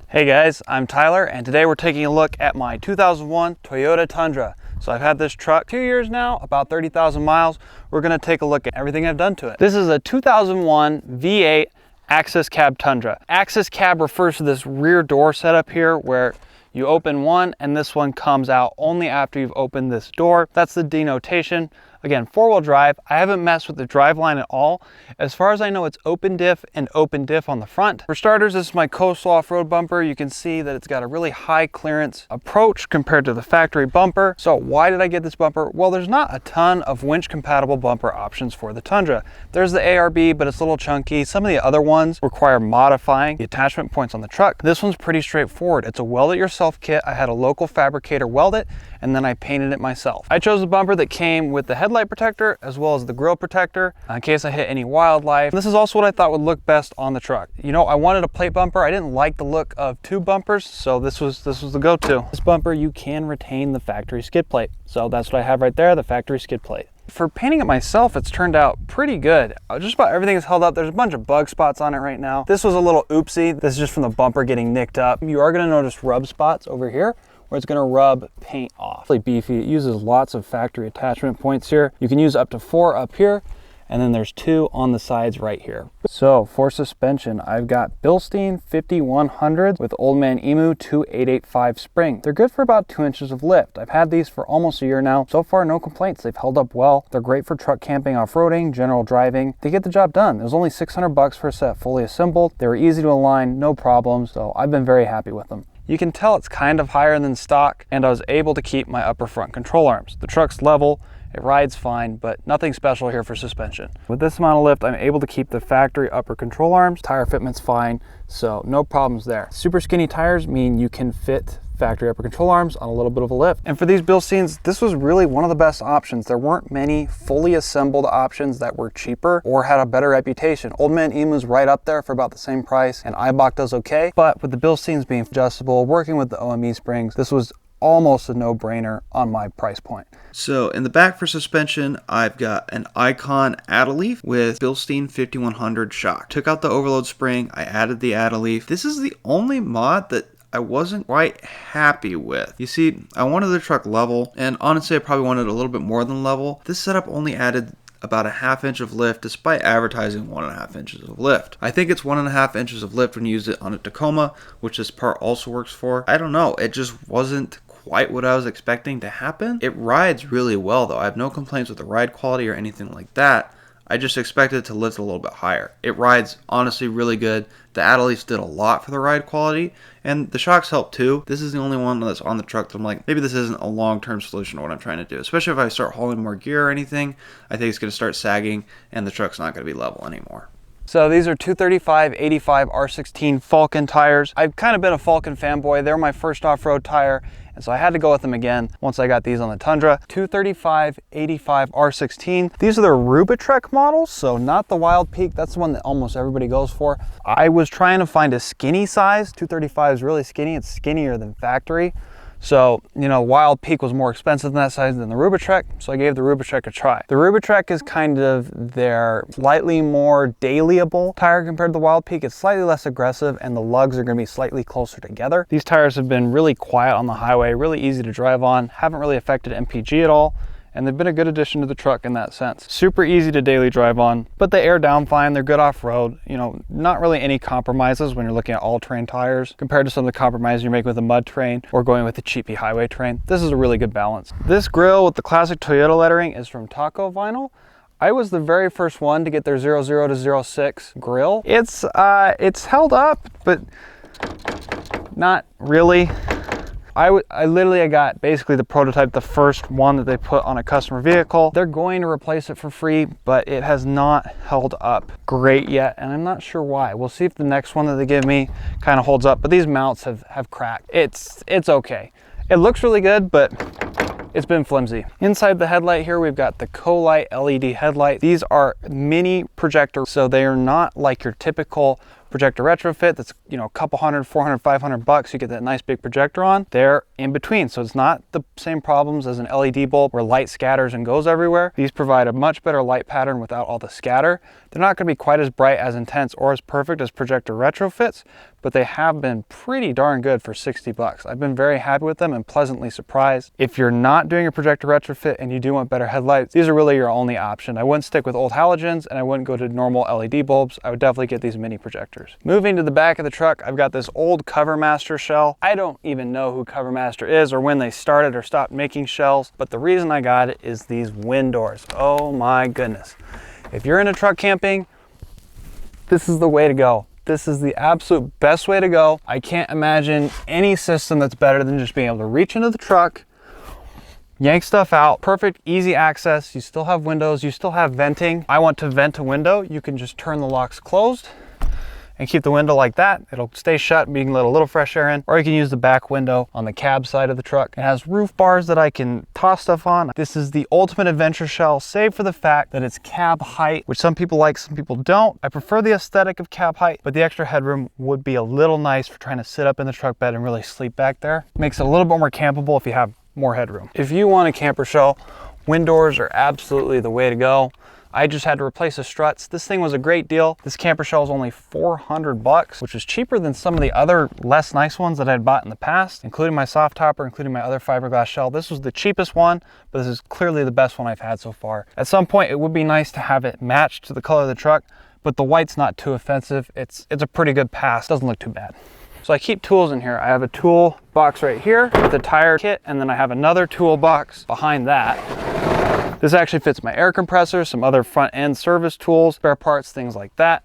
Hey guys, I'm Tyler and today we're taking a look at my 2001 Toyota Tundra. So I've had this truck 2 years now, about 30,000 miles. We're gonna take a look at everything I've done to it. This is a 2001 V8 Access Cab Tundra. Access Cab refers to this rear door setup here where you open one and this one comes out only after you've opened this door. That's the denotation. Again, four-wheel drive. I haven't messed with the drive line at all. As far as I know, it's open diff and open diff on the front. For starters, this is my coastal off-road bumper. You can see that it's got a really high clearance approach compared to the factory bumper. So why did I get this bumper? Well, there's not a ton of winch compatible bumper options for the Tundra. There's the ARB, but it's a little chunky. Some of the other ones require modifying the attachment points on the truck. This one's pretty straightforward. It's a weld it yourself kit. I had a local fabricator weld it and then I painted it myself. I chose a bumper that came with the headlight protector as well as the grille protector in case I hit any wildlife. This is also what I thought would look best on the truck. You know, I wanted a plate bumper. I didn't like the look of two bumpers, so this was the go-to. This bumper, you can retain the factory skid plate. So that's what I have right there, the factory skid plate. For painting it myself, it's turned out pretty good. Just about everything is held up. There's a bunch of bug spots on it right now. This was a little oopsie. This is just from the bumper getting nicked up. You are gonna notice rub spots over here where it's gonna rub paint off. Really beefy. It uses lots of factory attachment points here. You can use up to 4 up here, and then there's 2 on the sides right here. So for suspension, I've got Bilstein 5100 with Old Man Emu 2885 spring. They're good for about 2 inches of lift. I've had these for almost a year now. So far, no complaints. They've held up well. They're great for truck camping, off-roading, general driving. They get the job done. It was only 600 bucks for a set fully assembled. They were easy to align, no problems. So I've been very happy with them. You can tell it's kind of higher than stock, and I was able to keep my upper front control arms. The truck's level, it rides fine, but nothing special here for suspension. With this amount of lift, I'm able to keep the factory upper control arms. Tire fitment's fine, so no problems there. Super skinny tires mean you can fit factory upper control arms on a little bit of a lift. And for these Bilsteins, this was really one of the best options. There weren't many fully assembled options that were cheaper or had a better reputation. Old Man Emu's right up there for about the same price, and Eibach does okay. But with the Bilsteins being adjustable, working with the OME springs, this was almost a no-brainer on my price point. So in the back for suspension, I've got an Icon Add-A-Leaf with Bilstein 5100 shock. Took out the overload spring, I added the Add-A-Leaf. This is the only mod that I wasn't quite happy with. You see, I wanted the truck level, and honestly I probably wanted a little bit more than level. This setup only added about a 1/2 inch of lift despite advertising 1.5 inches of lift. I think it's 1.5 inches of lift when you use it on a Tacoma, which this part also works for. I don't know, it just wasn't quite what I was expecting to happen. It rides really well though. I have no complaints with the ride quality or anything like that. I just expected it to lift a little bit higher. It rides honestly really good. The Add-A-Leafs did a lot for the ride quality, and the shocks help too. This is the only one that's on the truck that I'm like, maybe this isn't a long-term solution to what I'm trying to do. Especially if I start hauling more gear or anything, I think it's gonna start sagging and the truck's not gonna be level anymore. So these are 235/85 R16 Falcon tires. I've kind of been a Falcon fanboy. They're my first off-road tire, and so I had to go with them again once I got these on the Tundra. 235/85 R16. These are the Rubitrek models, so not the Wild Peak. That's the one that almost everybody goes for. I was trying to find a skinny size. 235 is really skinny. It's skinnier than factory. So, you know, Wild Peak was more expensive than that size than the Rubitrek, so I gave the Rubitrek a try. The Rubitrek is kind of their slightly more dailyable tire compared to the Wild Peak. It's slightly less aggressive and the lugs are gonna be slightly closer together. These tires have been really quiet on the highway, really easy to drive on, haven't really affected MPG at all, and they've been a good addition to the truck in that sense. Super easy to daily drive on, but they air down fine, they're good off-road. You know, not really any compromises when you're looking at all-terrain tires compared to some of the compromises you're making with a mud terrain or going with the cheapy highway terrain. This is a really good balance. This grille with the classic Toyota lettering is from Taco Vinyl. I was the very first one to get their 00 to 06 grille. It's held up, but not really. I literally got basically the prototype, the first one that they put on a customer vehicle. They're going to replace it for free, but it has not held up great yet, and I'm not sure why. We'll see if the next one that they give me kind of holds up, but these mounts have cracked. It's okay. It looks really good, but it's been flimsy. Inside the headlight here, we've got the Co-Light LED headlight. These are mini projectors, so they are not like your typical projector retrofit that's, you know, a couple hundred, 400, 500 bucks. You get that nice big projector on. They're in between, so it's not the same problems as an LED bulb where light scatters and goes everywhere. These provide a much better light pattern without all the scatter. They're not going to be quite as bright, as intense, or as perfect as projector retrofits, but they have been pretty darn good for 60 bucks. I've been very happy with them and pleasantly surprised. If you're not doing a projector retrofit and you do want better headlights, these are really your only option. I wouldn't stick with old halogens and I wouldn't go to normal LED bulbs. I would definitely get these mini projectors. Moving to the back of the truck, I've got this old Covermaster shell. I don't even know who Covermaster is or when they started or stopped making shells, but the reason I got it is these wind doors. Oh my goodness. If you're into truck camping, this is the way to go. This is the absolute best way to go. I can't imagine any system that's better than just being able to reach into the truck, yank stuff out, perfect, easy access. You still have windows, you still have venting. I want to vent a window. You can just turn the locks closed and keep the window like that. It'll stay shut, you can let a little fresh air in, or you can use the back window on the cab side of the truck. It has roof bars that I can toss stuff on. This is the ultimate adventure shell, save for the fact that it's cab height, which some people like, some people don't. I prefer the aesthetic of cab height, but the extra headroom would be a little nice for trying to sit up in the truck bed and really sleep back there. Makes it a little bit more campable if you have more headroom. If you want a camper shell, wind doors are absolutely the way to go. I just had to replace the struts. This thing was a great deal. This camper shell is only 400 bucks, which is cheaper than some of the other less nice ones that I'd bought in the past, including my soft topper, including my other fiberglass shell. This was the cheapest one, but this is clearly the best one I've had so far. At some point, it would be nice to have it matched to the color of the truck, but the white's not too offensive. It's a pretty good pass. Doesn't look too bad. So I keep tools in here. I have a tool box right here with the tire kit, and then I have another tool box behind that. This actually fits my air compressor, some other front end service tools, spare parts, things like that.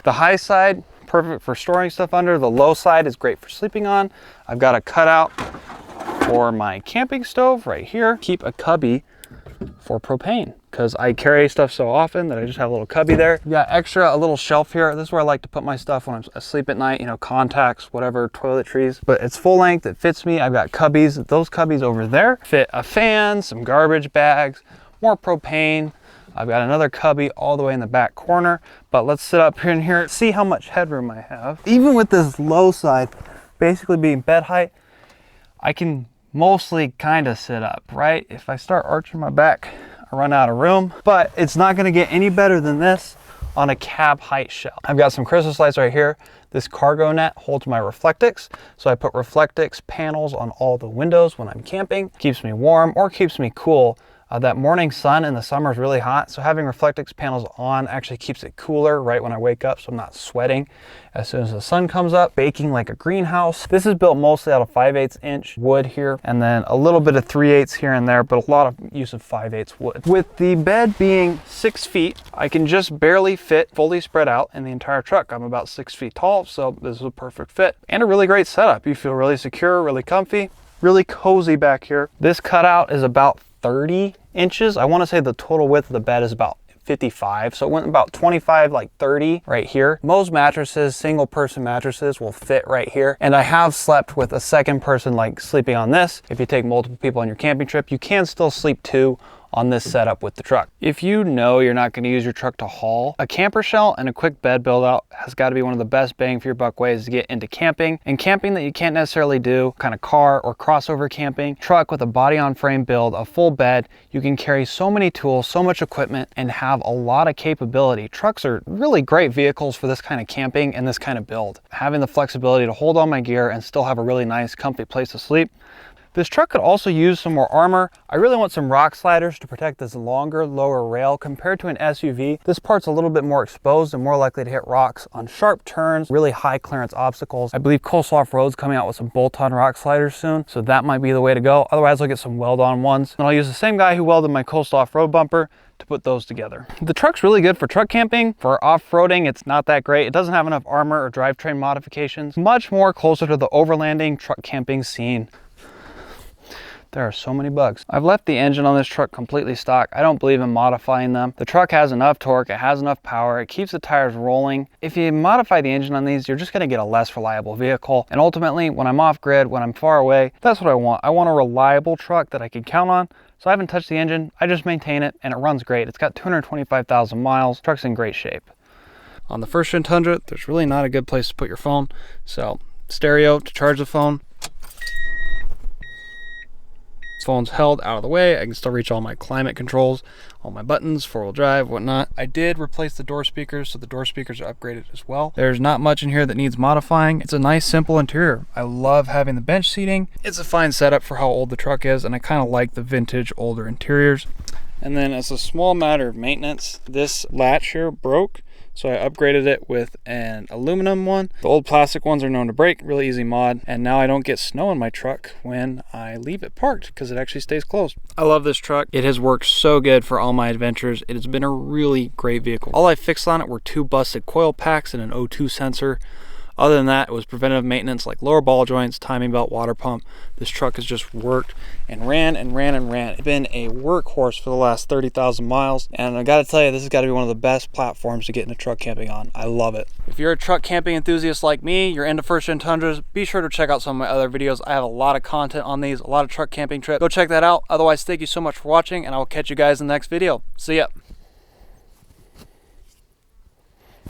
The high side, perfect for storing stuff under. The low side is great for sleeping on. I've got a cutout for my camping stove right here. Keep a cubby for propane because I carry stuff so often that I just have a little cubby there. Got extra, a little shelf here. This is where I like to put my stuff when I'm asleep at night, you know, contacts, whatever, toiletries, but it's full length, it fits me. I've got cubbies. Those cubbies over there fit a fan, some garbage bags, more propane. I've got another cubby all the way in the back corner, but let's sit up here and here, see how much headroom I have. Even with this low side, basically being bed height, I can mostly kind of sit up, right? If I start arching my back, I run out of room, but it's not gonna get any better than this on a cab height shell. I've got some Christmas lights right here. This cargo net holds my Reflectix, so I put Reflectix panels on all the windows when I'm camping. Keeps me warm or keeps me cool. That morning sun in the summer is really hot, so having Reflectix panels on actually keeps it cooler right when I wake up, so I'm not sweating as soon as the sun comes up, baking like a greenhouse. This is built mostly out of 5/8 inch wood here, and then a little bit of 3/8 here and there, but a lot of use of 5/8 wood. With the bed being 6 feet, I can just barely fit fully spread out in the entire truck. I'm about 6 feet tall, so this is a perfect fit. And a really great setup. You feel really secure, really comfy, really cozy back here. This cutout is about 30 inches. I want to say the total width of the bed is about 55, so it went about 25, like 30 right here. Most mattresses, single person mattresses, will fit right here, and I have slept with a second person like sleeping on this. If you take multiple people on your camping trip, you can still sleep two on this setup with the truck. If you know you're not going to use your truck to haul, a camper shell and a quick bed build out has got to be one of the best bang for your buck ways to get into camping, and camping that you can't necessarily do, kind of car or crossover camping. Truck with a body on frame build, a full bed, you can carry so many tools, so much equipment, and have a lot of capability. Trucks are really great vehicles for this kind of camping and this kind of build. Having the flexibility to hold all my gear and still have a really nice comfy place to sleep. This truck could also use some more armor. I really want some rock sliders to protect this longer, lower rail. Compared to an SUV, this part's a little bit more exposed and more likely to hit rocks on sharp turns, really high clearance obstacles. I believe Coastal Offroad's coming out with some bolt-on rock sliders soon, so that might be the way to go. Otherwise, I'll get some weld-on ones. And I'll use the same guy who welded my Coastal Offroad bumper to put those together. The truck's really good for truck camping. For off-roading, it's not that great. It doesn't have enough armor or drivetrain modifications. Much more closer to the overlanding truck camping scene. There are so many bugs. I've left the engine on this truck completely stock. I don't believe in modifying them. The truck has enough torque, it has enough power, it keeps the tires rolling. If you modify the engine on these, you're just gonna get a less reliable vehicle. And ultimately, when I'm off grid, when I'm far away, that's what I want. I want a reliable truck that I can count on. So I haven't touched the engine, I just maintain it, and it runs great. It's got 225,000 miles, truck's in great shape. On the first gen Tundra, there's really not a good place to put your phone. So stereo to charge the phone, Phone's held out of the way. I can still reach all my climate controls, all my buttons, 4-wheel drive, whatnot. I did replace the door speakers, so the door speakers are upgraded as well. There's not much in here that needs modifying. It's a nice, simple interior. I love having the bench seating. It's a fine setup for how old the truck is, and I kind of like the vintage, older interiors. And then as a small matter of maintenance, this latch here broke, so I upgraded it with an aluminum one. The old plastic ones are known to break, really easy mod, and now I don't get snow in my truck when I leave it parked because it actually stays closed. I love this truck. It has worked so good for all my adventures. It has been a really great vehicle. All I fixed on it were 2 busted coil packs and an O2 sensor. Other than that, it was preventative maintenance like lower ball joints, timing belt, water pump. This truck has just worked and ran and ran and ran. It's been a workhorse for the last 30,000 miles. And I gotta tell you, this has gotta be one of the best platforms to get into truck camping on. I love it. If you're a truck camping enthusiast like me, you're into first-gen Tundras, be sure to check out some of my other videos. I have a lot of content on these, a lot of truck camping trips. Go check that out. Otherwise, thank you so much for watching, and I will catch you guys in the next video. See ya.